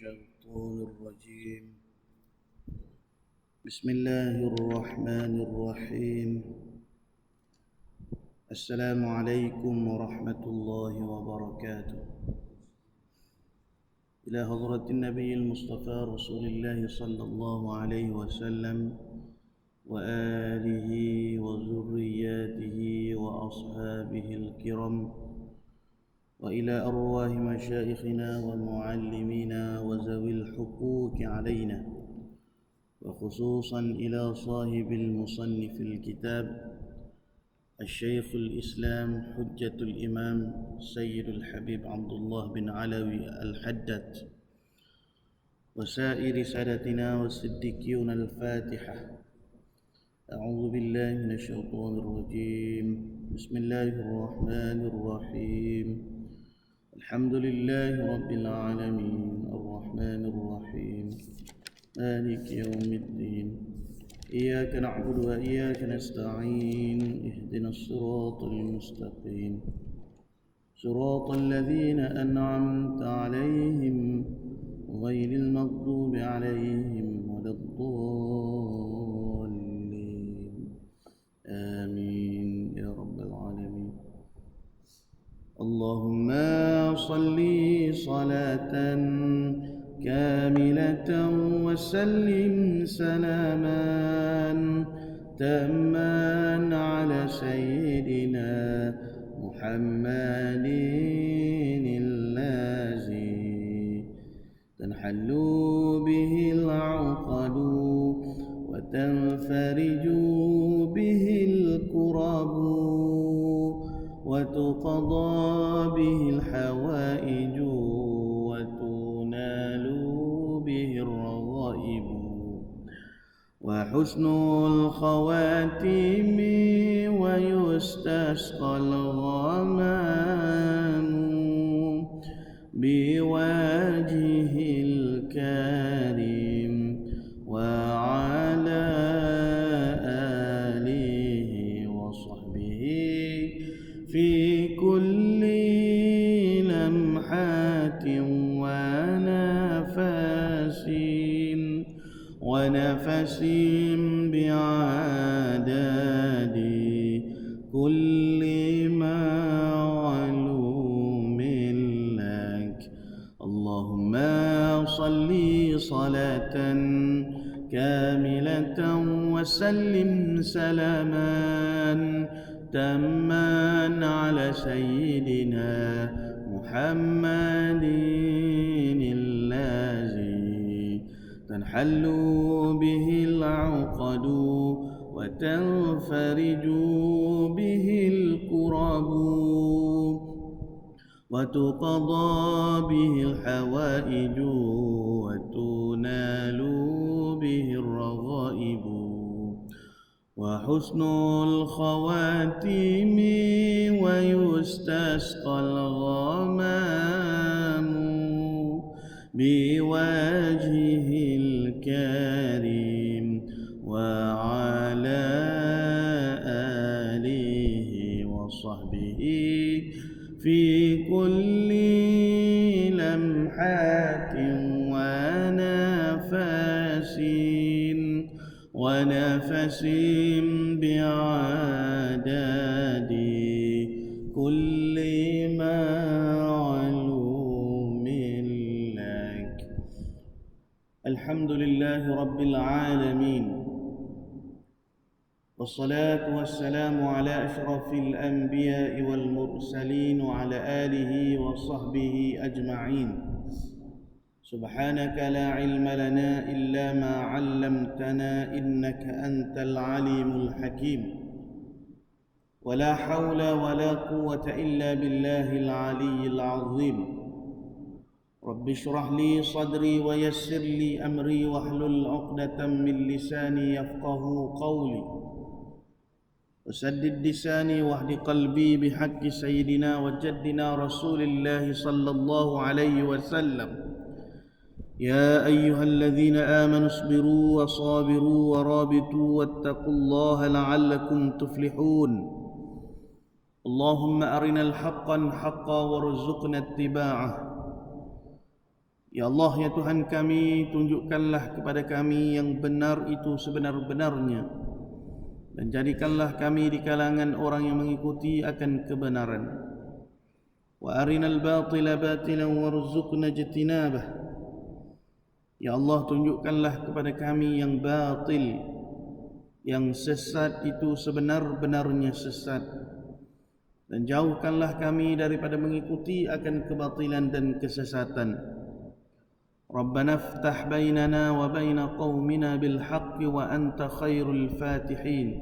الشيطان الرجيم. بسم الله الرحمن الرحيم. السلام عليكم ورحمة الله وبركاته. إلى حضرة النبي المصطفى رسول الله صلى الله عليه وسلم وآله وذرياته وأصحابه الكرام، وإلى أرواح مشايخنا ومعلمينا وذوي الحقوق علينا، وخصوصا إلى صاحب المصنف الكتاب الشيخ الإسلام حجة الإمام سيد الحبيب عبد الله بن علوي الحداد، وسائر سادتنا والصديقين. الفاتحة. أعوذ بالله من الشيطان الرجيم. بسم الله الرحمن الرحيم. الحمد لله رب العالمين الرحمن الرحيم مالك يوم الدين. إياك نعبد وإياك نستعين. اهدنا الصراط المستقيم، صراط الذين أنعمت عليهم غير المغضوب عليهم ولا الضالين. آمين يا رب العالمين. اللهم صل صلاة كاملة وسلم سلاما تاما على سيدنا محمد الذي تنحل به العقد وتنفرج به الكرب وتقضى به الحوائج وتنال به الرغائب، وحسن الخواتم ويستسقى الغمام بوجهه الكريم وعلى آله وصحبه في كل لمحة ونفس بعدد كل معلوم لك. اللهم صل صلاة كاملة وسلم سلاما تاما على سيدنا محمد الذي تنحل به العقد وتنفرج به الكرب وتقضى به الحوائج وتنال به الرغائب، وحسن الخواتم ويستسقى الغمام بوجهه الكريم وعلى آله وصحبه في كل لمحة ونفس بعدد كل معلوم لك. الحمد لله رب العالمين، والصلاة والسلام على أشرف الأنبياء والمرسلين وعلى آله وصحبه أجمعين. سبحانك لا علم لنا إلا ما علمتنا إنك أنت العليم الحكيم، ولا حول ولا قوة إلا بالله العلي العظيم. رب اشرح لي صدري ويسر لي أمري واحلل عقدة من لساني يفقه قولي، وسدد لساني واهد قلبي بحق سيدنا وجدنا رسول الله صلى الله عليه وسلم. يا أيها الذين آمنوا اصبروا وصابروا ورابطوا واتقوا الله لعلكم تفلحون. اللهم أرنا الحق حقا وارزقنا اتباعه، Ya Allah, ya Tuhan kami, tunjukkanlah kepada kami yang benar itu sebenar-benarnya, dan jadikanlah kami di kalangan orang yang mengikuti akan kebenaran. Wa arinal batila batilan warzuqna ijtinabah. Ya Allah, tunjukkanlah kepada kami yang batil, yang sesat itu sebenar-benarnya sesat, dan jauhkanlah kami daripada mengikuti akan kebatilan dan kesesatan. Rabbana iftah bainana wa baina qaumina bil haqqi wa anta khairul fatihin.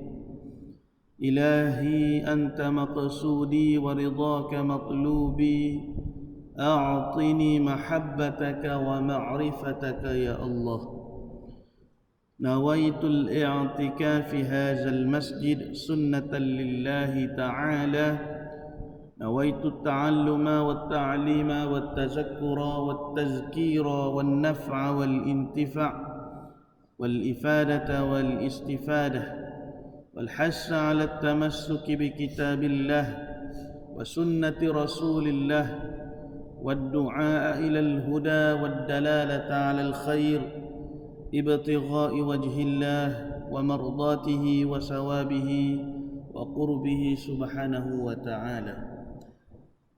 Ilahi anta maqsudi wa ridhaka matlubi. A'tini mahabbataka wa ma'rifataka ya Allah. Nawaitul i'tikafi hadzal masjid sunnatan lillahi ta'ala. نويت التعلم والتعليم والتذكر والتذكير والنفع والانتفاع والإفادة والاستفادة والحث على التمسك بكتاب الله وسنة رسول الله والدعاء إلى الهدى والدلالة على الخير ابتغاء وجه الله ومرضاته وثوابه وقربه سبحانه وتعالى.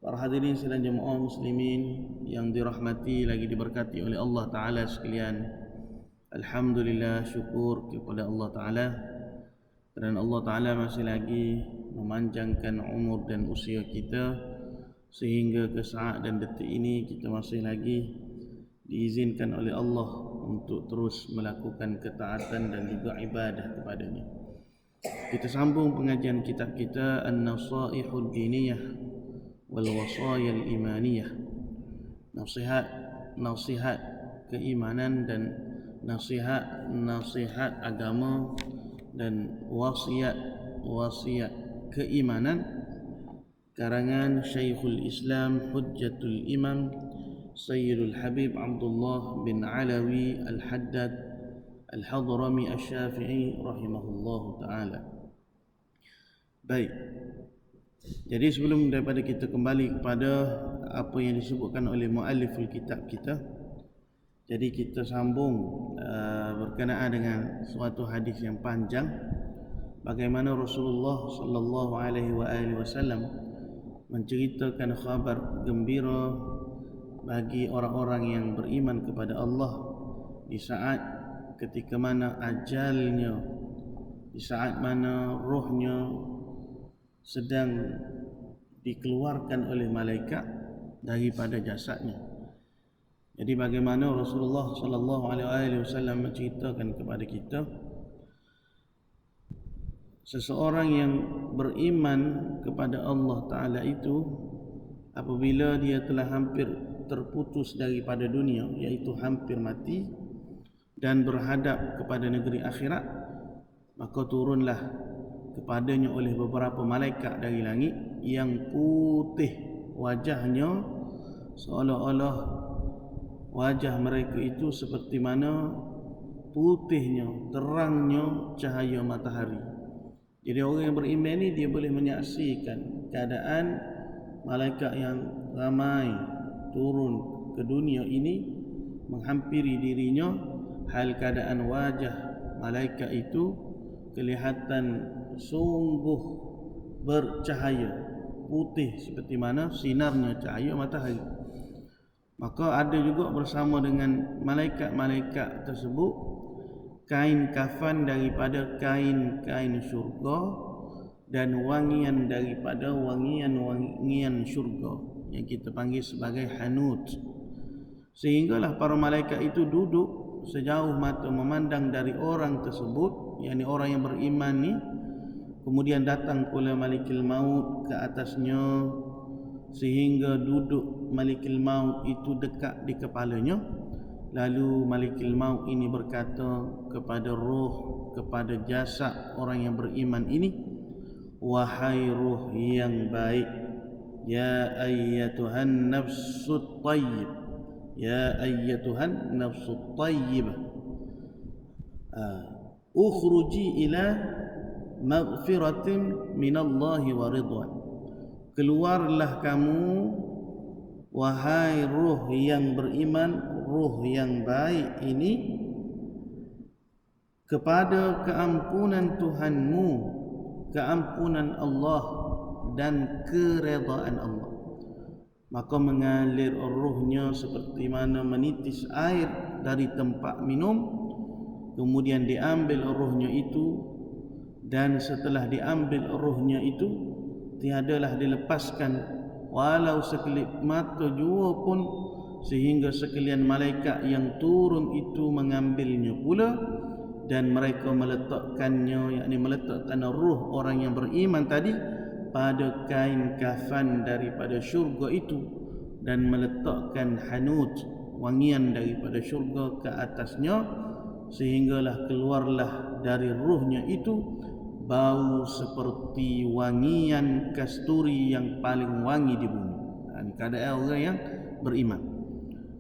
Para hadirin sekalian jemaah muslimin yang dirahmati lagi diberkati oleh Allah Ta'ala sekalian, alhamdulillah, syukur kepada Allah Ta'ala kerana Allah Ta'ala masih lagi memanjangkan umur dan usia kita sehingga ke saat dan detik ini kita masih lagi diizinkan oleh Allah untuk terus melakukan ketaatan dan juga ibadah kepadanya. Kita sambung pengajian kitab kita An-Nasaihul Diniyah wal Wasayal Imaniyah, nasihat keimanan dan nasihat agama dan wasiat keimanan, karangan Syekhul Islam Hujjatul Imam Sayyidul Habib Abdullah bin Alawi Al-Haddad Al-Hadrami Asy-Syafi'i rahimahullahu ta'ala. Baik, jadi sebelum daripada kita kembali kepada apa yang disebutkan oleh mualliful kitab kita, jadi kita sambung berkenaan dengan suatu hadis yang panjang, bagaimana Rasulullah sallallahu alaihi wasallam menceritakan khabar gembira bagi orang-orang yang beriman kepada Allah di saat ketika mana ajalnya, di saat mana rohnya sedang dikeluarkan oleh malaikat daripada jasadnya. Jadi bagaimana Rasulullah sallallahu alaihi wasallam menceritakan kepada kita, seseorang yang beriman kepada Allah Ta'ala itu apabila dia telah hampir terputus daripada dunia, iaitu hampir mati dan berhadap kepada negeri akhirat, maka turunlah kepadanya oleh beberapa malaikat dari langit yang putih wajahnya, seolah-olah wajah mereka itu seperti mana putihnya, terangnya cahaya matahari. Jadi orang yang beriman ini dia boleh menyaksikan keadaan malaikat yang ramai turun ke dunia ini menghampiri dirinya, hal keadaan wajah malaikat itu kelihatan sungguh bercahaya putih seperti mana sinarnya cahaya matahari. Maka ada juga bersama dengan malaikat-malaikat tersebut kain kafan daripada kain-kain syurga dan wangian daripada wangian syurga yang kita panggil sebagai hanut. Sehinggalah para malaikat itu duduk sejauh mata memandang dari orang tersebut, yakni orang yang beriman ni. Kemudian datang pula Malikul Maut ke atasnya sehingga duduk Malikul Maut itu dekat di kepalanya. Lalu Malikul Maut ini berkata kepada roh, kepada jasad orang yang beriman ini, wahai roh yang baik, ya ayyatuhan nafsut tayyib, ya ayyatuhan nafsut tayyib, ukhruji ila maghfiratin minallahi wa ridwan. Keluarlah kamu wahai ruh yang beriman, ruh yang baik ini kepada keampunan Tuhanmu, keampunan Allah dan keredaan Allah. Maka mengalir ruhnya seperti mana menitis air dari tempat minum, kemudian diambil ruhnya itu, dan setelah diambil ruhnya itu tiadalah dilepaskan walau sekelip mata jua pun, sehingga sekalian malaikat yang turun itu mengambilnya pula, dan mereka meletakkannya, yakni meletakkan ruh orang yang beriman tadi pada kain kafan daripada syurga itu, dan meletakkan hanut, wangian daripada syurga ke atasnya, sehinggalah keluarlah dari ruhnya itu bau seperti wangian kasturi yang paling wangi di bumi. Ini keadaan orang yang beriman.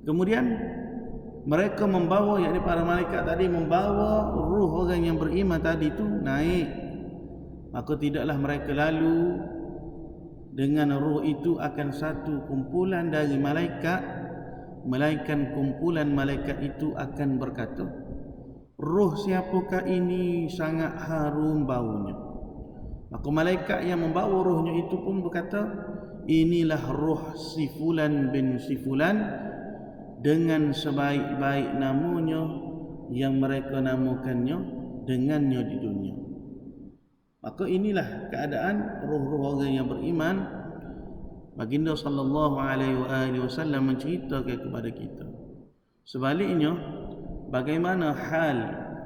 Kemudian mereka membawa, yakni para malaikat tadi membawa ruh orang yang beriman tadi itu naik. Maka tidaklah mereka lalu dengan ruh itu akan satu kumpulan dari malaikat, melainkan kumpulan malaikat itu akan berkata, ruh siapakah ini sangat harum baunya. Maka malaikat yang membawa ruhnya itu pun berkata, inilah ruh si fulan bin si fulan dengan sebaik-baik namanya yang mereka namakannya dengannya di dunia. Maka inilah keadaan ruh-ruh orang yang beriman. Baginda sallallahu alaihi wasallam menceritakan kepada kita. Sebaliknya, bagaimana hal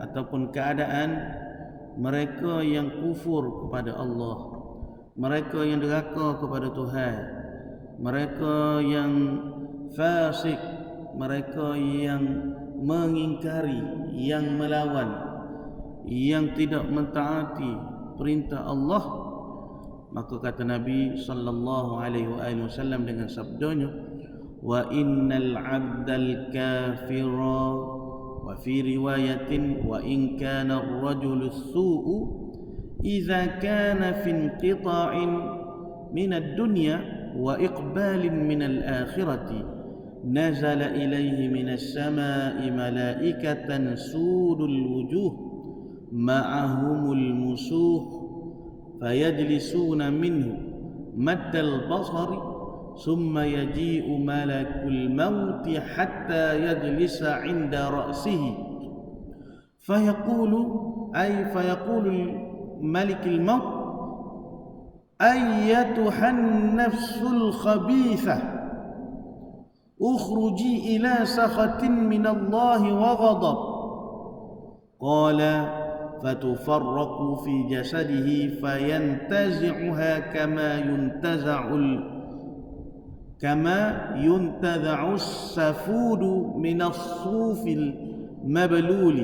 ataupun keadaan mereka yang kufur kepada Allah, mereka yang deraka kepada Tuhan, mereka yang fasik, mereka yang mengingkari, yang melawan, yang tidak mentaati perintah Allah. Maka kata Nabi sallallahu alaihi wasallam dengan sabdanya, wa innal 'abdal kafira, wa fi riwayatin wa in kana ar-rajulu as-su'u idza kana fi inqita'in min ad-dunya wa iqbalin min al-akhirati nazala ilayhi min as-sama'i malaikatan sudul wujuh ma'ahumul musuh fayajlisuna minhu maddal basari thumma yaji'u malakul mauti hatta yajlisa 'inda ra'sihi fayaqulu malikul maut ayyatuhan nafsul khabithah ukhruji ila sakhatin minallahi wa ghadab. Qala فتفرق في جسده فينتزعها كما ينتزع السفود من الصوف المبلول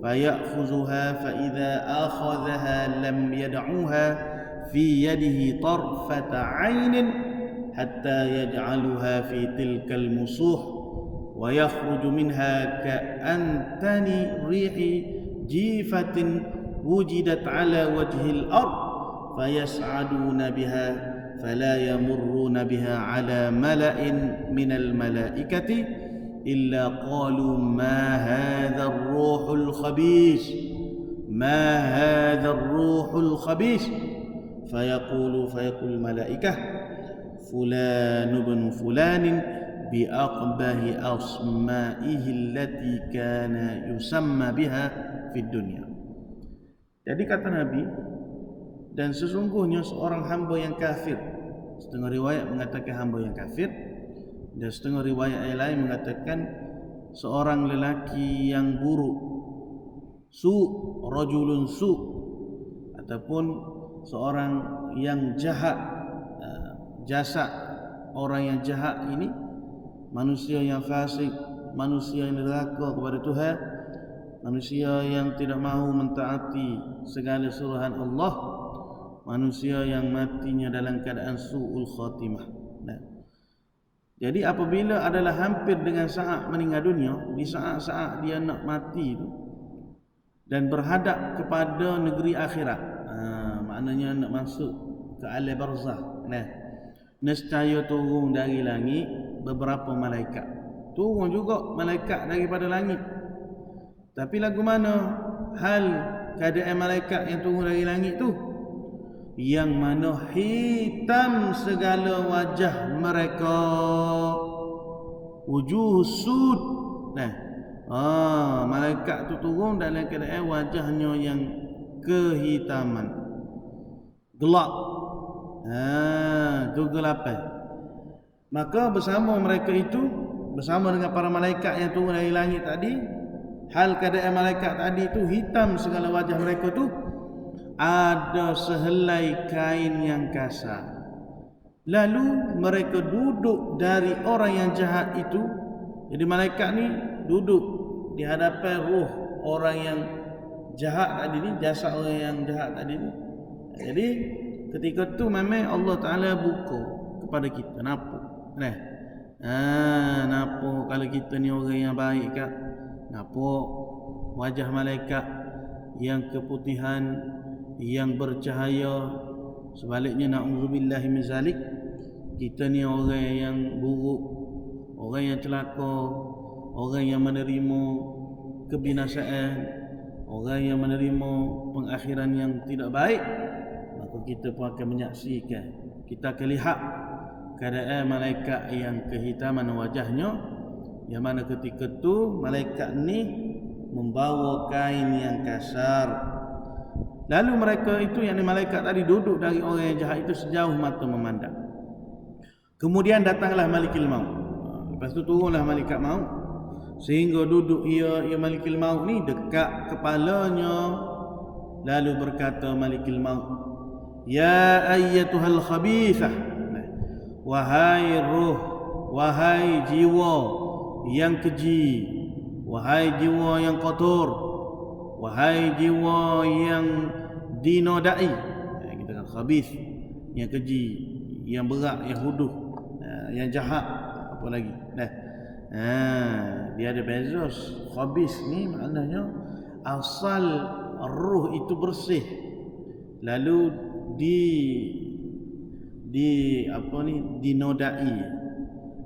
فيأخذها فإذا أخذها لم يدعوها في يده طرفة عين حتى يجعلها في تلك المصوح ويخرج منها كأنتن ريح جيفة وجدت على وجه الأرض فيسعدون بها فلا يمرون بها على ملأ من الملائكة إلا قالوا ما هذا الروح الخبيث ما هذا الروح الخبيث فيقول الملائكة فلان بن فلان بأقبح أسمائه التي كان يسمى بها di dunia. Jadi kata Nabi, dan sesungguhnya seorang hamba yang kafir, setengah riwayat mengatakan hamba yang kafir, dan setengah riwayat yang lain mengatakan seorang lelaki yang buruk, rajulun ataupun seorang yang jahat, jasad orang yang jahat ini, manusia yang fasik, manusia yang deraka kepada Tuhan, manusia yang tidak mahu mentaati segala suruhan Allah, manusia yang matinya dalam keadaan su'ul khatimah. Jadi apabila adalah hampir dengan saat meninggal dunia, di saat-saat dia nak mati itu dan berhadap kepada negeri akhirat, maknanya nak masuk ke alam barzakh, nescaya turun dari langit beberapa malaikat. turun juga malaikat daripada langit. Tapi lagu mana hal keadaan malaikat yang turun dari langit tu? Yang mana hitam segala wajah mereka, wujuh sud. Malaikat tu turun dalam keadaan wajahnya yang kehitaman, gelap. Kegelapan. Maka bersama mereka itu, bersama dengan para malaikat yang turun dari langit tadi, hal keadaan malaikat tadi itu hitam segala wajah mereka tu, ada sehelai kain yang kasar. Lalu mereka duduk dari orang yang jahat itu. Jadi malaikat ni duduk di hadapan roh orang yang jahat tadi ni, jasad orang yang jahat tadi ni. Jadi ketika tu memang Allah Ta'ala buka kepada kita nampak. Nampak kalau kita ni orang yang baik kan, nampak wajah malaikat yang keputihan, yang bercahaya. Sebaliknya na'udzubillahi min zalik, kita ni orang yang buruk, orang yang celaka, orang yang menerima kebinasaan, orang yang menerima pengakhiran yang tidak baik. Maka kita pun akan menyaksikan, kita akan lihat keadaan malaikat yang kehitaman wajahnya, yang mana ketika tu malaikat ni membawa kain yang kasar. Lalu mereka itu, yang malaikat tadi, duduk dari orang yang jahat itu sejauh mata memandang. Kemudian datanglah Malikul Maut. Lepas tu turunlah malaikat maut, sehingga duduk ia Malikul Maut ni dekat kepalanya. Lalu berkata Malikul Maut, ya ayyatuhal khabithah, wahai ruh, wahai jiwa yang keji, wahai jiwa yang kotor, wahai jiwa yang dinodai. Kita kan khabith, yang keji, yang berat, yang huduh, yang jahat, apa lagi. Dia ada beza. Khabith ni maknanya asal ruh itu bersih, lalu dinodai,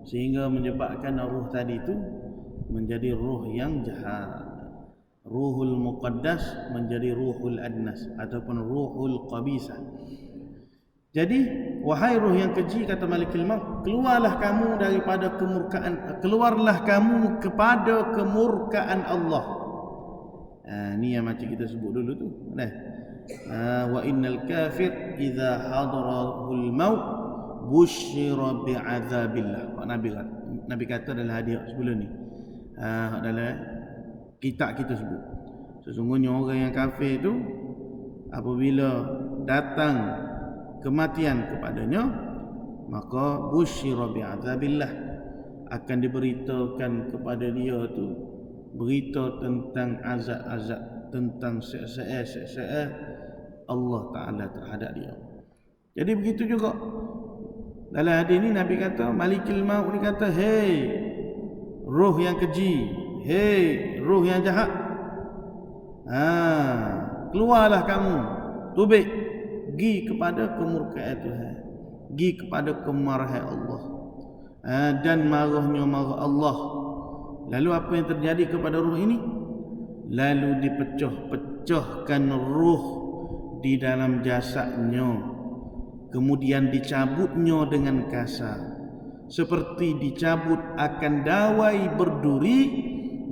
sehingga menyebabkan ruh tadi itu menjadi ruh yang jahat. Ruhul muqaddas menjadi ruhul adnas ataupun ruhul qabisah. Jadi wahai ruh yang keji, kata Malikul Maut, keluarlah kamu daripada kemurkaan, keluarlah kamu kepada kemurkaan Allah. Ni yang macam kita sebut dulu tu. Wa innal kafir idza hadarahul maut busyira bi'adzabillah. Nabi kata dalam hadiah sebelum ni, dalam kitab kita sebut, sesungguhnya orang yang kafir itu apabila datang kematian kepadanya, maka busyira bi'adzabillah, akan diberitakan kepada dia tu berita tentang azab-azab, tentang seksa-seksa Allah Ta'ala terhadap dia. Jadi begitu juga dalam hadis ni Nabi kata, Malikul Maut ni kata, hei ruh yang keji, hei ruh yang jahat, keluarlah kamu, tubik, pergi kepada kemurkaan Tuhan, pergi kepada kemarahan Allah, dan marahnya marah Allah. Lalu apa yang terjadi kepada ruh ini? Lalu dipecah-pecahkan ruh di dalam jasadnya, kemudian dicabutnya dengan kasar, seperti dicabut akan dawai berduri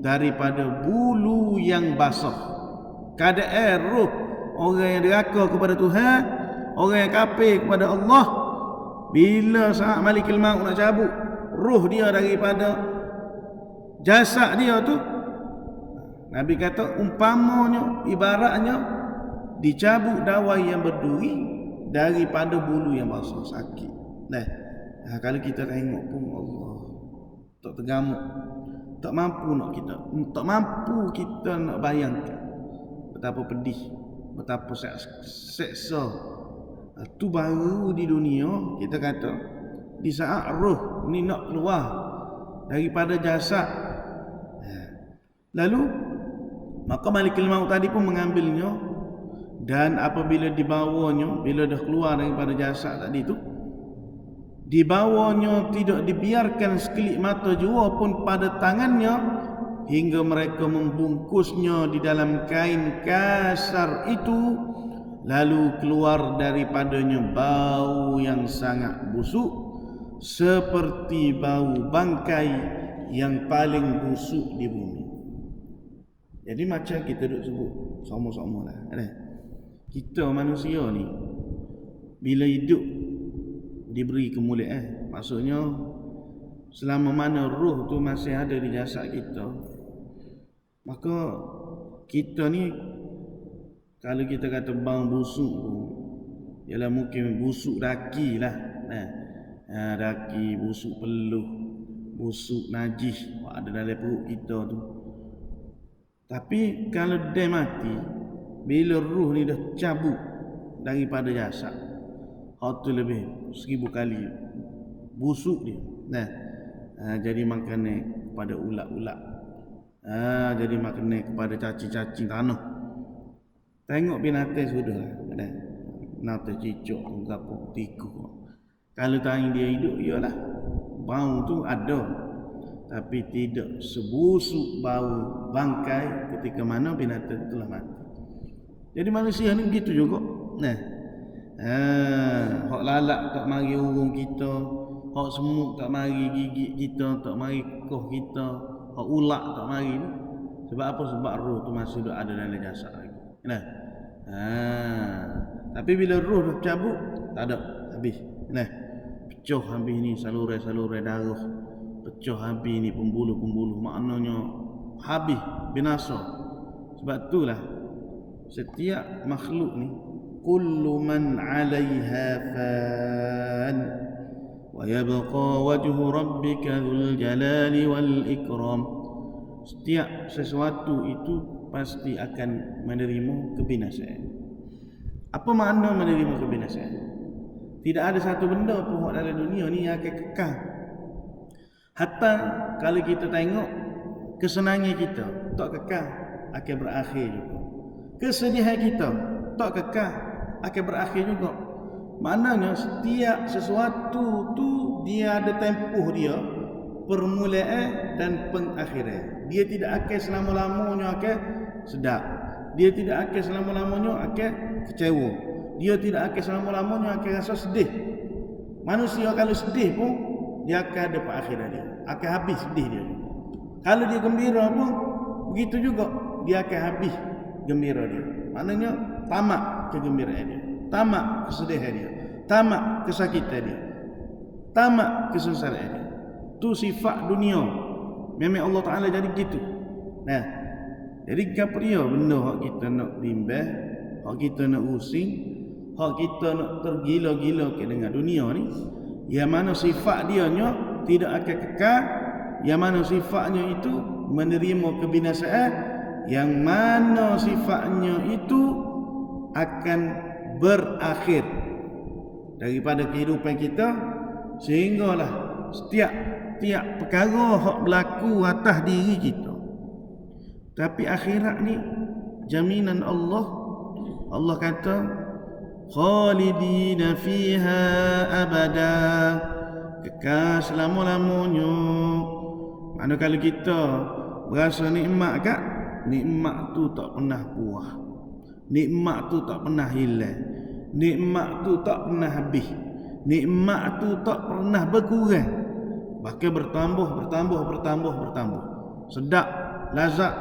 daripada bulu yang basah. Keadaan ruh orang yang deraka kepada Tuhan, orang yang kafir kepada Allah, bila saat Malikul Maut nak cabut ruh dia daripada jasad dia tu, Nabi kata umpamanya, ibaratnya dicabut dawai yang berduri daripada bulu yang basah, sakit. Kalau kita tengok pun Allah tak tergamuk, tak mampu kita nak bayangkan betapa pedih, betapa seksa. Itu baru di dunia. Kita kata di saat roh ni nak keluar daripada jasad, lalu maka Malikul Maut tadi pun mengambilnya, dan apabila dibawanya, bila dah keluar daripada jasad tadi tu, dibawanya tidak dibiarkan sekelip mata jua pun pada tangannya, hingga mereka membungkusnya di dalam kain kasar itu, lalu keluar daripadanya bau yang sangat busuk seperti bau bangkai yang paling busuk di bumi. Jadi macam kita duk sebut sama-sama lah, kita manusia ni bila hidup diberi kemuliaan, maksudnya selama mana roh tu masih ada di jasad kita, maka kita ni kalau kita kata bau busuk pun ialah mungkin busuk daki lah, daki, busuk peluh, busuk najis ada dalam perut kita tu. Tapi kalau dia mati, bila roh ni dah cabut daripada jasad, tu lebih 1000 kali busuk dia. Jadi makanan kepada ulat-ulat, jadi makanan kepada cacing-cacing tanah. Tengok binatang sudah lah, binatang cicak, gapo, tikus. Kalau tanya dia hidup, iyalah bau tu ada, tapi tidak sebusuk bau bangkai ketika mana binatang telah mati. Jadi manusia ni begitu juga. Hak lalak tak mari urung kita, hak semut tak mari gigit kita, tak mari koh kita, hak ulat tak mari. Sebab apa? Sebab roh tu masih ada dalam jasad lagi. Tapi bila roh dah cabut, tak ada, habis. Pecah habis ni saluran-saluran darah, pecah habis ni pembuluh-pembuluh, maknanya habis, binasa. Sebab itulah setiap makhluk ni, kullu man 'alaiha fan wa yabqa wajhu rabbika dzul jalali wal ikram. Setiap sesuatu itu pasti akan menerima kebinasaan. Apa makna menerima kebinasaan? Tidak ada satu benda pun dalam dunia ni yang akan kekal. Hatta kalau kita tengok kesenangan kita tak kekal, akan berakhir juga. Kesedihan kita tak kekal, akan berakhir juga. Maknanya setiap sesuatu tu dia ada tempoh dia, permulaan dan pengakhiran. Dia tidak akan selama-lamanya akan sedap. Dia tidak akan selama-lamanya akan kecewa. Dia tidak akan selama-lamanya akan rasa sedih. Manusia kalau sedih pun dia akan ada perakhiran dia, akan habis sedih dia. Kalau dia gembira pun begitu juga, dia akan habis gembira dia. Maknanya tamat kegembiraan dia, tamat kesedihan dia, tamat kesakitan dia, tamat kesengsaraan dia. Tu sifat dunia. Memang Allah Ta'ala jadi begitu. Jadi apa dia benda hak kita nak bimbang, hak kita nak using, hak kita nak tergila-gila ke dengan dunia ni, yang mana sifat dia tidak akan kekal, yang mana sifatnya itu menerima kebinasaan, yang mana sifatnya itu akan berakhir daripada kehidupan kita, sehinggalah setiap perkara hak berlaku atas diri kita. Tapi akhirat ni jaminan Allah. Allah kata khalidina fiha abada, kekal selama-lamanya. Mana kalau kita berasa nikmat kat, nikmat tu tak pernah puas, nikmat tu tak pernah hilang, nikmat tu tak pernah habis, nikmat tu tak pernah berkurang, bahkan bertambah. Sedap, lazat,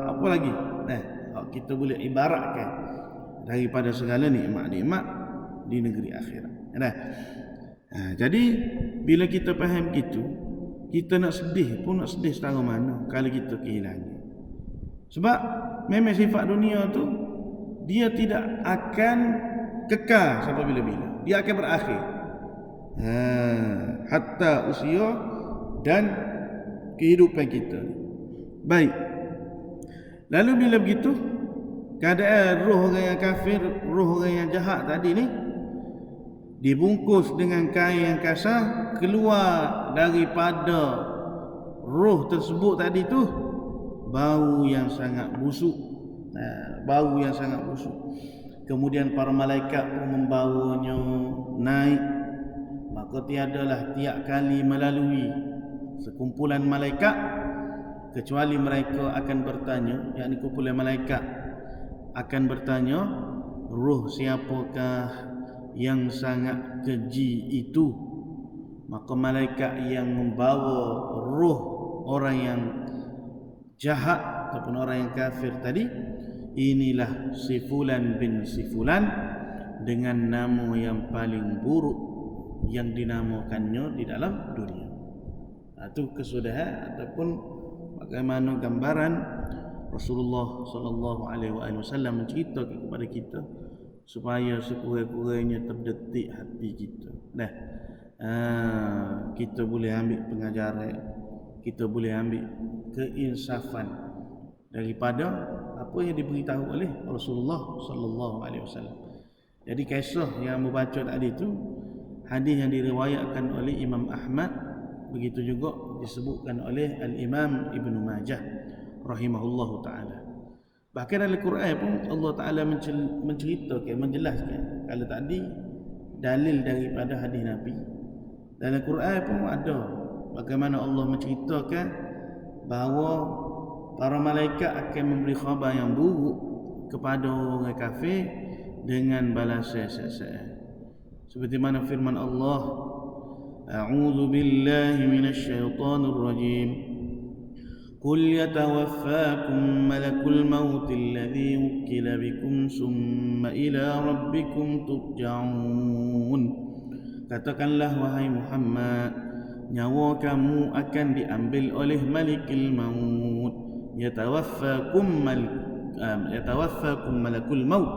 apa lagi? Kita boleh ibaratkan daripada segala nikmat-nikmat di negeri akhirat. Jadi bila kita faham gitu, kita nak sedih pun nak sedih setara mana kalau kita kehilangan. Sebab memang sifat dunia tu dia tidak akan kekal sampai bila-bila. Dia akan berakhir. Hatta usia dan kehidupan kita. Baik. Lalu bila begitu, keadaan roh orang yang kafir, roh orang yang jahat tadi ni dibungkus dengan kain yang kasar, keluar daripada roh tersebut tadi tu bau yang sangat busuk. Bau yang sangat busuk. Kemudian para malaikat pun membawanya naik maka tiadalah tiap kali melalui sekumpulan malaikat kecuali mereka akan bertanya, yakni kumpulan malaikat akan bertanya, ruh siapakah yang sangat keji itu? Maka malaikat yang membawa ruh orang yang jahat ataupun orang yang kafir tadi, inilah si fulan bin si fulan dengan nama yang paling buruk yang dinamakannya di dalam dunia. Itu kesudahan ataupun bagaimana gambaran Rasulullah sallallahu alaihi wasallam menceritakan kepada kita supaya sekurang-kurangnya terdetik hati kita. Kita boleh ambil pengajaran, kita boleh ambil keinsafan daripada apa yang diberitahu oleh Rasulullah sallallahu alaihi wasallam. Jadi kisah yang membaca tadi itu hadis yang diriwayatkan oleh Imam Ahmad, begitu juga disebutkan oleh Al-Imam Ibnu Majah rahimahullahu taala. Bahkan dalam Quran pun Allah Taala menceritakan, menjelaskan. Kalau tadi dalil daripada hadis Nabi, dalam Quran pun ada bagaimana Allah menceritakan bahawa para malaikat akan memberi khabar yang buruk kepada orang kafir dengan balasan siksaan. Seperti mana firman Allah, A'udzu billahi minasy syaithanir rajim. Qul yatawaffakum malakul maut alladhi wukkila bikum summa ila rabbikum turja'un. Katakanlah wahai Muhammad, nyawa kamu akan diambil oleh malikul maut. Yatawaffakum malakul maut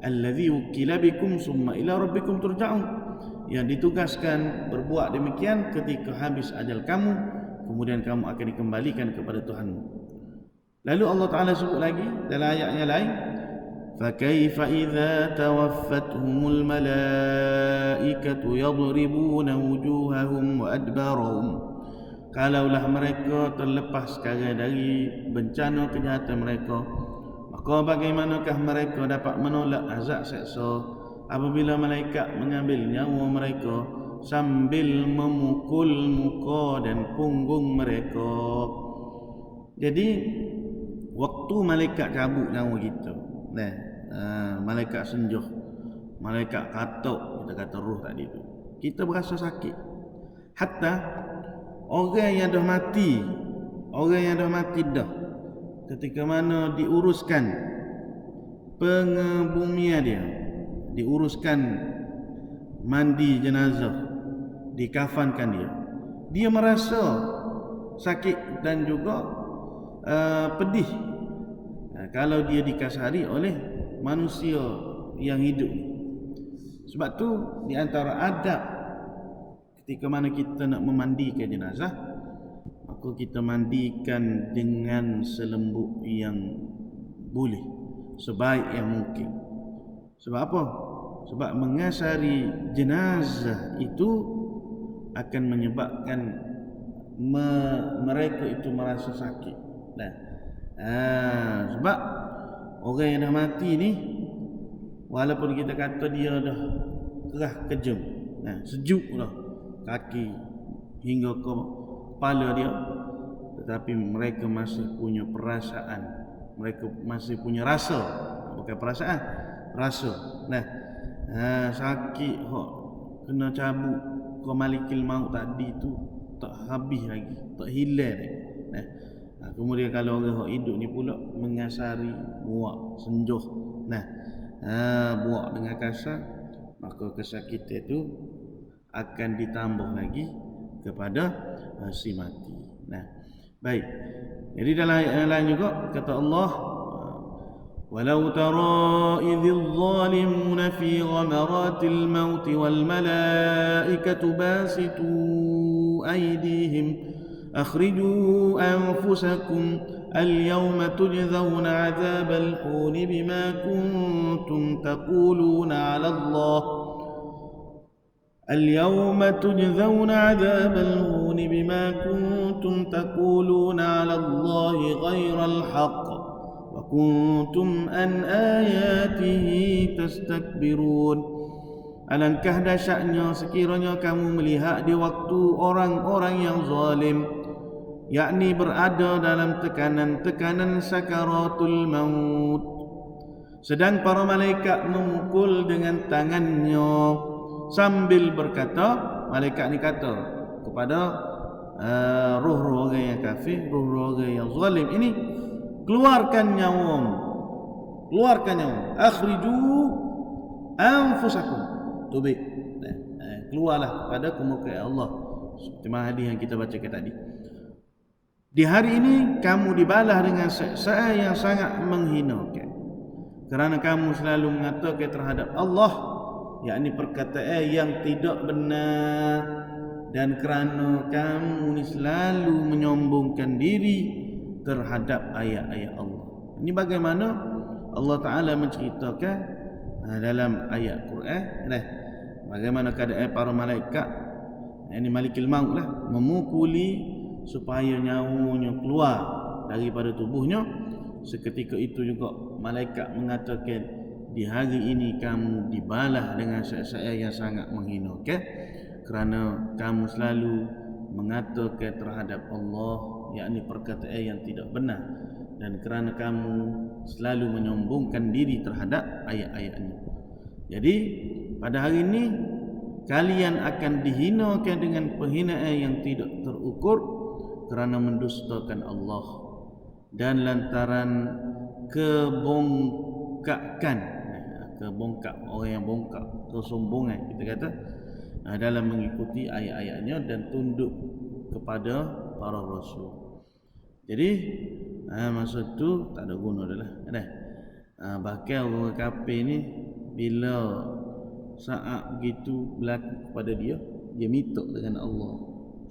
alladhi wukkila bikum summa ila rabbikum turja'un. Yang ditugaskan berbuat demikian ketika habis ajal kamu, kemudian kamu akan dikembalikan kepada Tuhanmu. Lalu Allah Ta'ala sebut lagi dalam ayatnya lain, فَكَيْفَ إِذَا تَوَفَّتْهُمُ الْمَلَائِكَةُ يَضْرِبُونَ وُجُوهَهُمْ وَأَدْبَارَهُمْ. Kalaulah mereka terlepas sekarang dari bencana kejahatan mereka, maka bagaimanakah mereka dapat menolak azab seksa apabila malaikat mengambil nyawa mereka sambil memukul muka dan punggung mereka. Jadi waktu malaikat cabut nyawa kita, malaikat senjuh, malaikat katuk, kita kata roh tadi tu, kita berasa sakit. Hatta orang yang dah mati, dah, ketika mana diuruskan pengebumian dia, diuruskan mandi jenazah, dikafankan dia merasa sakit dan juga pedih kalau dia dikasari oleh manusia yang hidup. Sebab tu di antara adab ketika mana kita nak memandikan jenazah, maka kita mandikan dengan selembut yang boleh, sebaik yang mungkin. Sebab apa? Sebab mengasari jenazah itu akan menyebabkan mereka itu merasa sakit. Sebab orang yang dah mati ni, walaupun kita kata dia dah kerah kejam, sejuk dah kaki hingga ke kepala dia, tetapi mereka masih punya perasaan, mereka masih punya rasa, bukan perasaan, rasa. Sakit hok kena cabut ke malikul maut tadi tu tak habis lagi, tak hilang lagi. Kemudian kalau orang hok hidup ni pula mengasari buak senjuh, buak dengan kasar, maka kesakitan itu akan ditambah lagi kepada si mati. Baik. Jadi dalam ayat lain juga kata Allah, ولو ترى إذ الظالمون في غمرات الموت والملائكة باسطوا أيديهم أخرجوا أنفسكم اليوم تجزون عذاب الهون بما كنتم تقولون على الله اليوم تجزون عذاب الهون بما كنتم تقولون على الله غير الحق وكنتم عن آياته تستكبرون. Alangkah dahsyatnya sekiranya kamu melihat di waktu orang-orang yang zalim, yakni berada dalam tekanan-tekanan sakaratul maut, sedang para malaikat memukul dengan tangannya sambil berkata, malaikat ni kata kepada roh-roh orang yang kafir, roh-roh orang yang zalim ini, keluarkan nyawamu, akhriju anfusakum, tubik, keluarlah pada kemukaan Allah, seperti hadis yang kita bacakan tadi. Di hari ini kamu dibalas dengan siksa yang sangat menghinakan, kerana kamu selalu mengatakan terhadap Allah, yakni perkataan yang tidak benar, dan kerana kamu ni selalu menyombongkan diri terhadap ayat-ayat Allah. Ini bagaimana Allah Ta'ala menceritakan dalam ayat Quran, bagaimana keadaan para malaikat, ini malikil maut lah, memukuli supaya nyawanya keluar daripada tubuhnya. Seketika itu juga malaikat mengatakan, di hari ini kamu dibalas dengan siksa yang sangat menghinakan, kerana kamu selalu mengatakan terhadap Allah, yakni perkataan yang tidak benar, dan kerana kamu selalu menyombongkan diri terhadap ayat-ayatnya. Jadi pada hari ini kalian akan dihinakan dengan penghinaan yang tidak terukur kerana mendustakan Allah dan lantaran kebongkak orang yang bongkak, kesombongan kita kata, dalam mengikuti ayat-ayatnya dan tunduk kepada para rasul. Jadi masa tu tak ada guna dah lah. Bahkan orang kafir ni bila saat begitu berlaku kepada dia, dia minta dengan Allah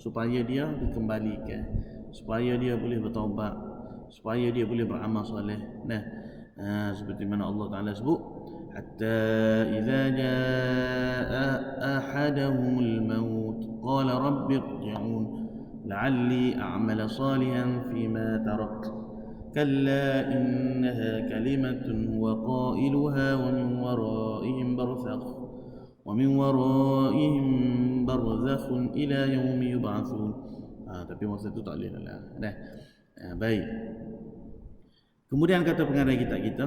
supaya dia dikembalikan, supaya dia boleh bertaubat, supaya dia boleh beramal soleh. Seperti mana Allah Ta'ala sebut, hatta idza jaa ahadahumul maut qala rabbi irji'un la'alli a'mala salihan fima tarak kalla innaha kalimatun huwa qailuha wa min waraihim barzakhun ila yaumi yub'atsun. Tapi masa itu tak boleh lah. Baik. Kemudian kata pengarang kita,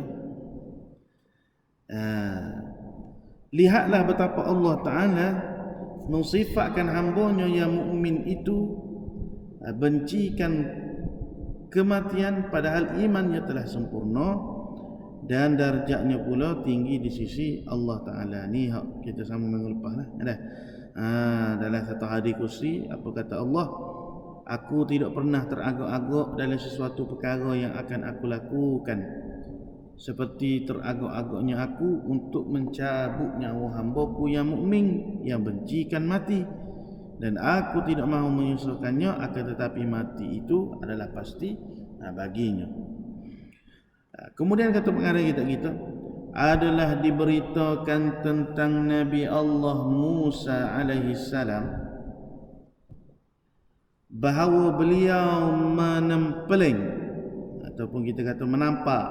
lihatlah betapa Allah Ta'ala mensifatkan hamba-Nya yang mukmin itu bencikan kematian, padahal imannya telah sempurna dan darjatnya pula tinggi di sisi Allah Ta'ala. Ni kita sama minggu lepas lah. Dalam satu hadis kursi, apa kata Allah, aku tidak pernah teragak-agak dalam sesuatu perkara yang akan aku lakukan seperti teragak-agaknya aku untuk mencabut nyawa hamba-Ku yang mukmin yang bencikan mati, dan aku tidak mahu menyusahkannya, akan tetapi mati itu adalah pasti baginya. Kemudian kata pengarang kita adalah diberitakan tentang Nabi Allah Musa alaihi salam bahawa beliau menempeleng ataupun kita kata menampak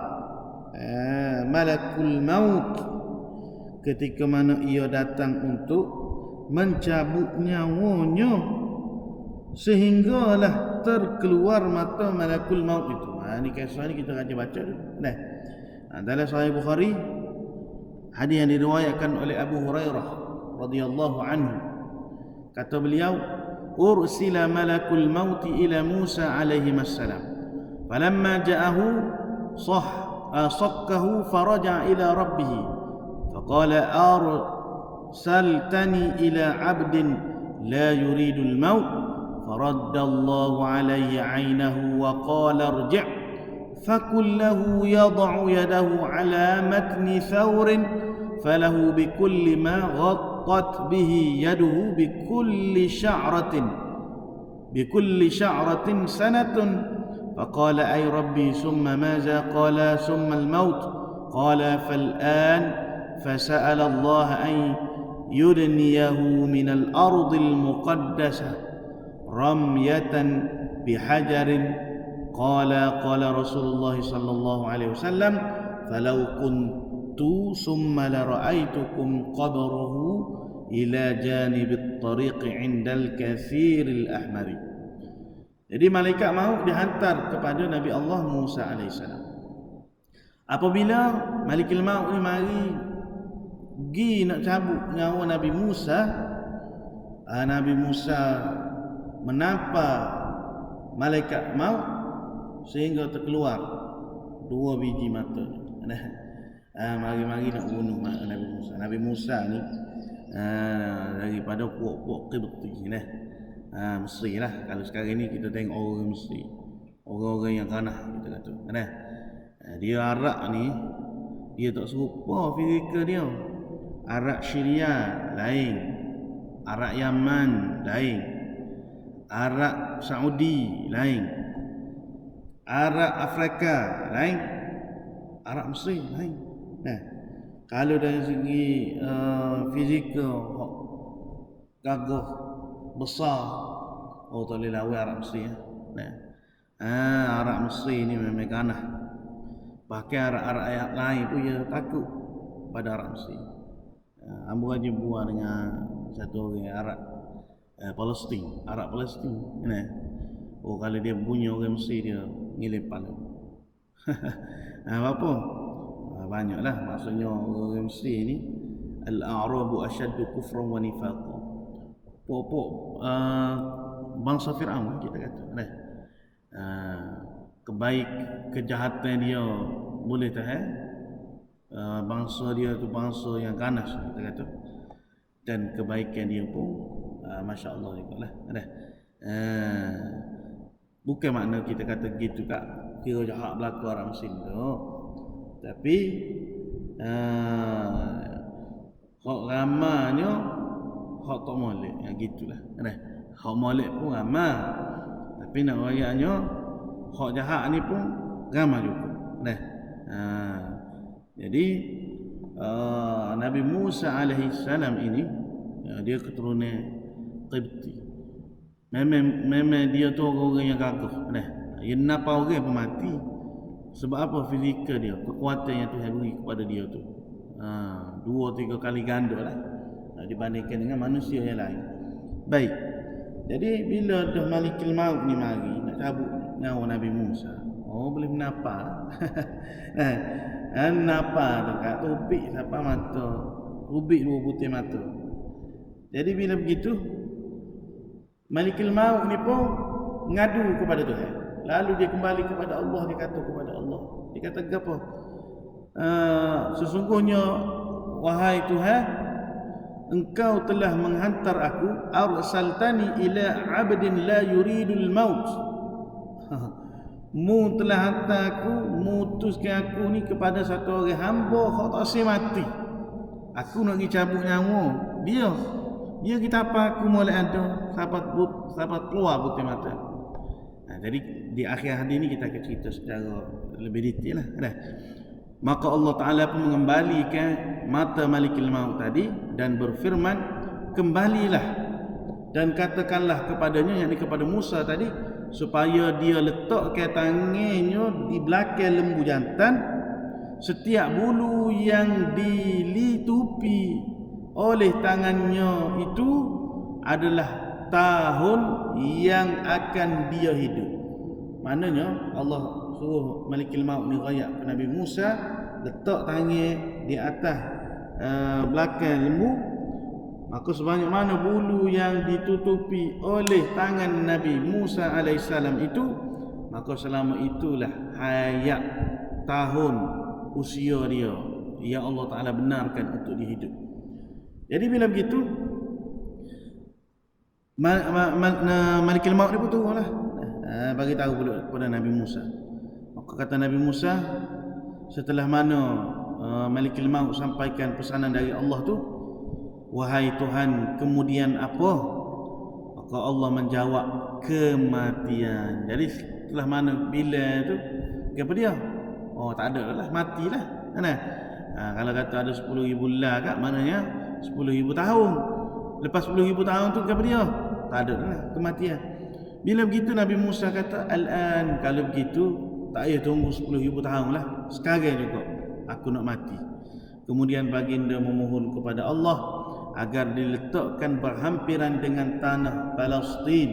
malakul maut ketika mana ia datang untuk mencabut nyawanya, sehinggalah terkeluar mata malakul maut itu. Ini kisah ni kita akan baca dulu. Dalam Sahih Bukhari, hadis yang diriwayatkan oleh Abu Hurairah radhiyallahu anhu, kata beliau, ursila malakul maut ila Musa alaihi assalam falamma ja'ahu sakkahu faraja ila rabbih faqala arsaltani ila 'abdin la yuridu al-maut faradda Allahu alayhi 'aynahu wa qala irji' fakullahu yad'u yadahu 'ala matni thawrin falahu bikulli ma ghattat bihi yaduhu bikulli sha'ratin sanatun faqala ay rabbi summa maza qala summa al-maut qala fal'an fasa'ala Allah an yudniyahu min al-ardi al-muqaddasah ramyatan bihajarin qala Rasulullah sallallahu alaihi wasallam falau kuntu qultu summa la ra'aitukum qabrahu ila janibit tariq 'inda al-kathir al-ahmari. Jadi malaikat maut dihantar kepada Nabi Allah Musa alaihissalam. Apabila Malikul Maut ni mari pergi nak cabut nyawa Nabi Musa, Nabi Musa menampak malaikat maut sehingga terkeluar 2 biji mata. Mari-mari nak bunuh Nabi Musa. Nabi Musa ni daripada puak-puak Qibti Mesri lah. Kalau sekarang ni kita tengok orang Mesri, orang-orang yang kanah kita kata dia Arak ni dia tak serupa fizikal dia. Arak Syria lain, Arak Yaman lain, Arak Saudi lain, Arak Afrika lain, Arak Mesir lain. Kalau dari segi fizikal gagah besar, tak boleh lawan Arak Mesir. Arak Mesir ni memang kanah. Bahkan Arak-Arak ayat lain pun dia takut pada Arak Mesir. Ambo aja buat dengan satu orang Arab Palestin, Arab Palestin. Kalau dia bunyi orang Mesir dia ngilim kepala. Apa? Banyaklah maksudnya orang Mesir ni al-a'rabu asyaddu kufran wa nifaqa. Pokok bangsa Firaun kita kata. Kejahatan dia boleh tahan. Bangsa dia tu bangsa yang ganas kita kata, dan kebaikan dia pun Masya Allah juga lah. Bukan makna kita kata gitu kak kira jahat berlaku orang Mesir tu, tapi hak ramanya hak tak molek gitulah. Hak molek pun ramah, tapi nak rayaknya hak jahat ni pun ramah juga. Jadi Nabi Musa alaihissalam ini dia keturunan Qibti. Memang dia tu orang yang gagah. Dia nampak orang pun mati. Sebab apa? Fizikal dia, kekuatan yang Tuhan beri kepada dia tu 2-3 kali ganda lah dibandingkan dengan manusia yang lain. Baik. Jadi bila dah Malikul Maut ni mari nak cabut nyawa Nabi Musa, boleh menapa. Napa dekat tubik sampai mata, tubik 2 butir mata. Jadi bila begitu Malikul Maut ni pun ngadu kepada Tuhan. Lalu dia kembali kepada Allah, dia kata kepada Allah. Dia kata apa? Sesungguhnya wahai Tuhan, Engkau telah menghantar aku, arsaltani ila 'abdin la yuridul maut. Mu telah hantar aku, mutuskan aku ni kepada satu orang hamba hak tak asyik mati. Aku nak pergi cabut nyawa dia kita apa aku molek ada sahabat keluar putih mata. Jadi di akhir hadis ni kita akan cerita secara lebih detail lah. Maka Allah Ta'ala pun mengembalikan mata Malikul Maut tadi dan berfirman, kembalilah dan katakanlah kepadanya, yakni kepada Musa tadi, supaya dia letakkan tangannya di belakang lembu jantan. Setiap bulu yang dilitupi oleh tangannya itu adalah tahun yang akan dia hidup. Maknanya Allah suruh Malikul Maut ni rayak ke Nabi Musa, letak tangan di atas belakang lembu, maka sebanyak mana bulu yang ditutupi oleh tangan Nabi Musa alaihissalam itu, maka selama itulah hayat tahun usia dia yang Allah Ta'ala benarkan untuk dihidup. Jadi bila begitu Malikul Maut ni pun turunlah bagi tahu kepada Nabi Musa. Maka kata Nabi Musa, setelah mana Malikul Maut sampaikan pesanan dari Allah tu, wahai Tuhan, kemudian apa? Maka Allah menjawab, kematian. Jadi setelah mana bila tu apa dia? Tak ada lah, matilah. Kalau kata ada 10,000 lah kat, maknanya 10,000 tahun. Lepas 10,000 tahun tu apa dia? Tak ada lah, kematian. Bila begitu Nabi Musa kata, al-an, kalau begitu tak payah tunggu 10,000 tahun lah, sekarang juga aku nak mati. Kemudian baginda memohon kepada Allah agar diletakkan berhampiran dengan tanah Palestin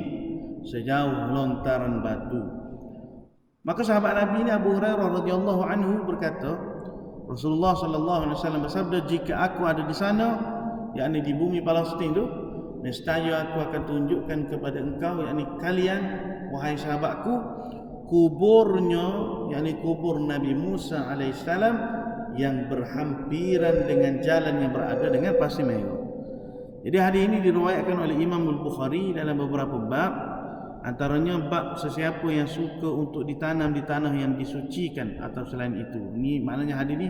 sejauh lontaran batu. Maka sahabat Nabi ini Abu Hurairah radhiyallahu anhu berkata, Rasulullah sallallahu alaihi wasallam bersabda, jika aku ada di sana, yakni di bumi Palestin tu, nescaya aku akan tunjukkan kepada engkau, yakni kalian wahai sahabatku, kuburnya, yakni kubur Nabi Musa alaihissalam yang berhampiran dengan jalan yang berada dengan pasir merah. Jadi hadis ini diriwayatkan oleh Imam Al-Bukhari dalam beberapa bab, antaranya bab sesiapa yang suka untuk ditanam di tanah yang disucikan atau selain itu. Ini maknanya hadis ini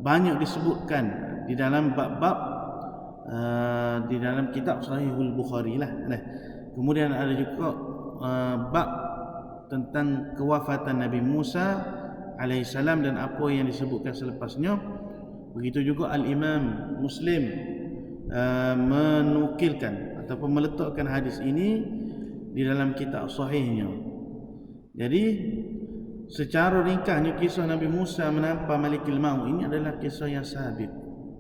banyak disebutkan di dalam bab-bab di dalam kitab Sahihul Bukhari lah. Kemudian ada juga bab tentang kewafatan Nabi Musa alaihissalam dan apa yang disebutkan selepasnya. Begitu juga Al-Imam Muslim menukilkan ataupun meletakkan hadis ini di dalam kitab sahihnya. Jadi secara ringkasnya kisah Nabi Musa menampak Malikul Maut ini adalah kisah yang sabit,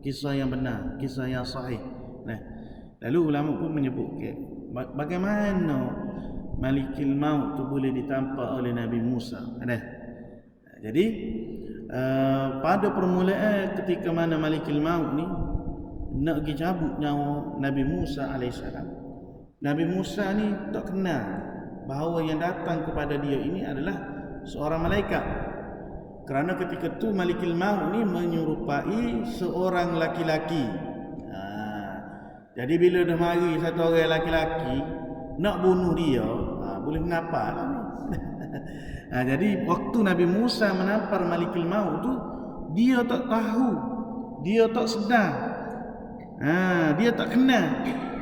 kisah yang benar, kisah yang sahih. Lalu ulama pun menyebut bagaimana Malikul Maut itu boleh ditampak oleh Nabi Musa. Jadi pada permulaan ketika mana Malikul Maut ni nak pergi cabut nyawa Nabi Musa alaihissalam, Nabi Musa ni tak kenal bahawa yang datang kepada dia ini adalah seorang malaikat. Kerana ketika tu Malikul Maut ni menyerupai seorang laki-laki. Jadi bila dah mari satu orang laki-laki nak bunuh dia, boleh menapar lah ni. Jadi waktu Nabi Musa menampar Malikul Maut tu, dia tak tahu, dia tak sedar, dia tak kenal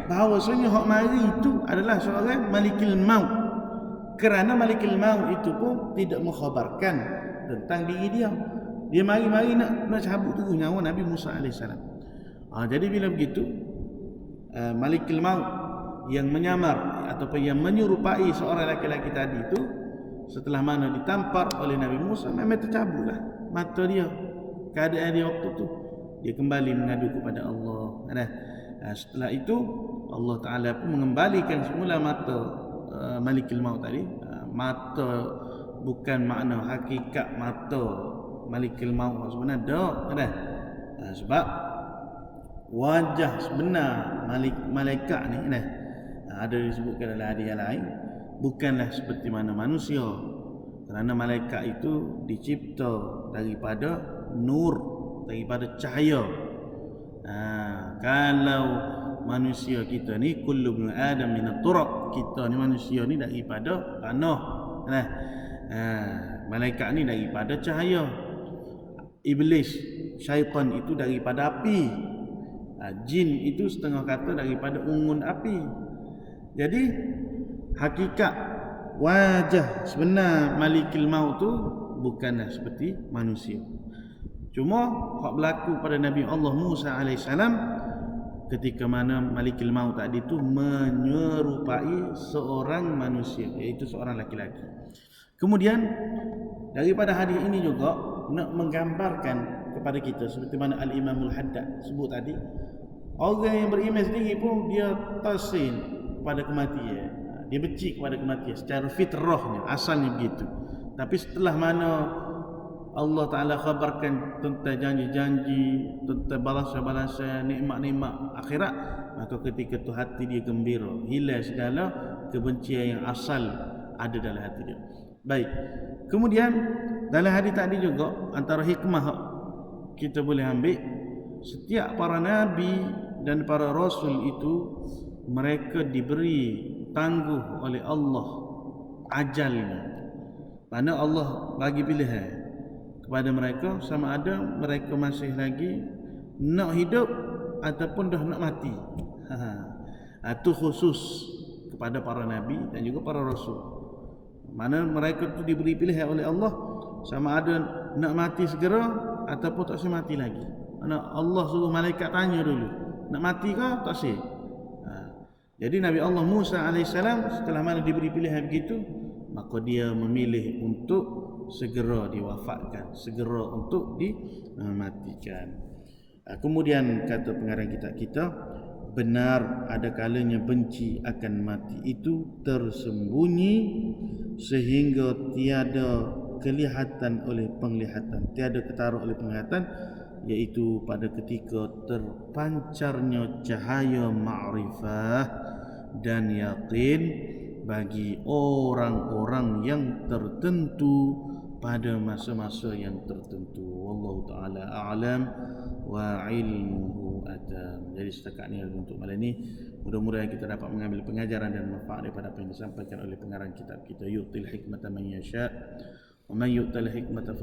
bahawasanya hak mari itu adalah seorang Malikul Maut. Kerana Malikul Maut itu pun tidak mengkhabarkan tentang diri dia. Dia mari-mari nak cabut tu nyawa Nabi Musa alaihissalam. Jadi bila begitu, Malikul Maut yang menyamar ataupun yang menyerupai seorang laki-laki tadi itu, setelah mana ditampar oleh Nabi Musa, memang tercabutlah mata dia. Keadaan dia waktu tu, dia kembali mengadu kepada Allah. Setelah itu Allah Ta'ala pun mengembalikan semula mata Malikul Maut tadi. Mata bukan makna hakikat mata Malikul Maut sebenarnya dah. Sebab wajah sebenar malaikat ni ada disebutkan dalam hadis yang lain, bukanlah seperti mana manusia. Kerana malaikat itu dicipta daripada nur, daripada cahaya. Kalau manusia kita ni kullu ibn adam min turab, kita ni manusia ni daripada tanah. Malaikat ni daripada cahaya. Iblis, syaitan itu daripada api. Jin itu setengah kata daripada unggun api. Jadi hakikat wajah sebenar Malikul Maut tu bukanlah seperti manusia. Cuma hak berlaku pada Nabi Allah Musa alaihissalam ketika mana Malikul Maut tadi tu menyerupai seorang manusia, iaitu seorang laki-laki. Kemudian daripada hadis ini juga nak menggambarkan kepada kita seperti mana Al-Imam Al-Haddad sebut tadi, orang yang beriman sendiri pun dia tasin kepada kematian, dia benci kepada kematian secara fitrahnya, asalnya begitu. Tapi setelah mana Allah Ta'ala khabarkan tentang janji-janji, tentang balasan-balasan, nikmat-nikmat akhirat, maka ketika itu hati dia gembira, hilang segala kebencian yang asal ada dalam hati dia. Baik. Kemudian dalam hadis tadi juga antara hikmah kita boleh ambil, setiap para nabi dan para rasul itu mereka diberi tangguh oleh Allah ajalnya. Mana Allah bagi pilihan kepada mereka sama ada mereka masih lagi nak hidup ataupun dah nak mati. Itu khusus kepada para nabi dan juga para rasul. Mana mereka tu diberi pilihan oleh Allah sama ada nak mati segera ataupun tak usah mati lagi. Mana Allah suruh malaikat tanya dulu, nak mati ke tak usah. Jadi Nabi Allah Musa alaihissalam setelah mana diberi pilihan begitu, maka dia memilih untuk segera diwafatkan, segera untuk dimatikan. Kemudian kata pengarang kitab kita, benar ada kalanya benci akan mati itu tersembunyi sehingga tiada kelihatan oleh penglihatan, tiada ketara oleh penglihatan, iaitu pada ketika terpancarnya cahaya ma'rifah dan yakin bagi orang-orang yang tertentu pada masa-masa yang tertentu. Wallahu taala a'lam wa ilmuhu atam. Jadi setakat ni untuk malam ini, mudah-mudahan kita dapat mengambil pengajaran dan manfaat daripada apa yang disampaikan oleh pengarang kitab kita. Yu'til hikmata man yasha' wa man yu'tal hikmata